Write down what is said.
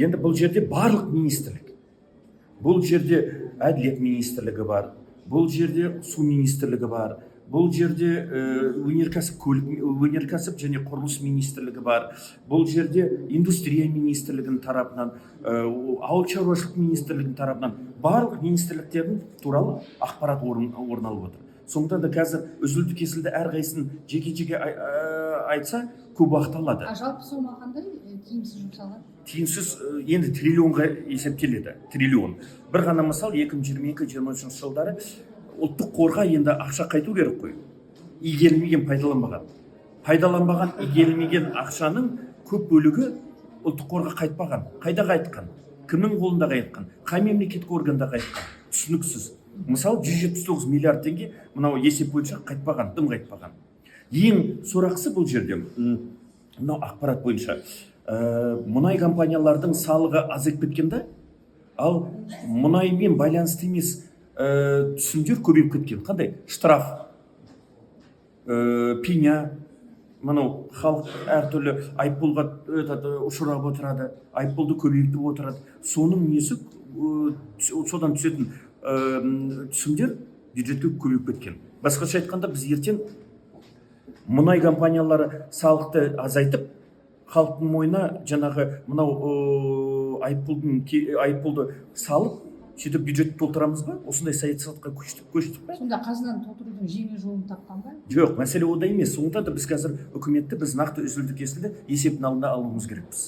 Енді бұл жерде барлық министрлік, бұл жерде әділет министрлігі бар, бұл жерде су министрлігі бар, бұл жерде өнеркәсіп және құрылыс министрлігі бар, бұл жерде индустрия министрлігінің тарапынан, ауыл шаруашылық министрлігінің тарапынан барлық министрліктердің туралы ақпарат орын алып отыр. Сондықтан да қазір үзілді кесілді әрқайсысын жеке айтса көп уақыт алады. Жалпы сома қандай тиімсіз жұмсалған? Тиімсіз енді триллионға есептеледі, триллион. Бір ғана мысал 2022-2023 жылдары ұлттық қорға енді ақша қайту керек қой. Игерілмеген, пайдаланбаған игерілмеген ақшаның көп бөлігі ұлттық қорға қайтпаған. Қайда қайтқан? Кімнің қолында қайтқан? Қай мемлекеттік органда қайтқан? Түсініксіз. Мысалы 179 миллиард теңге мынау есеп бойынша қайтпаған, дым қайтпаған. Ең сорақысы бұл жерде мынау ақпарат бойынша мұнай компаниялардың салығы азайып кеткенде, ал мұнаймен байланысты емес түсімдер көбейіп кеткен. Қандай? Штраф, пеня, мынау халық әртүрлі айыппұлға ұшырап отырады, айыппұлды көбейтіп отырады. Соның несі содан түсетін түсімдер бюджетке көбейіп кеткен. Басқаша айтқанда біз ертең мұнай компаниялары салықты азайтып, халықтың мойнына жаңағы мынау айыппұлды салып, сөйтіп бюджетті толтырамыз ба? Осындай саясатқа көштік па? Сонда қазынаны толтырудың жеңіл жолын тапқан ба? Жоқ, мәселе ода емес. Сондықтан да біз қазір үкіметті нақты үзілді кесілді есептің алдында алуымыз керекпіз.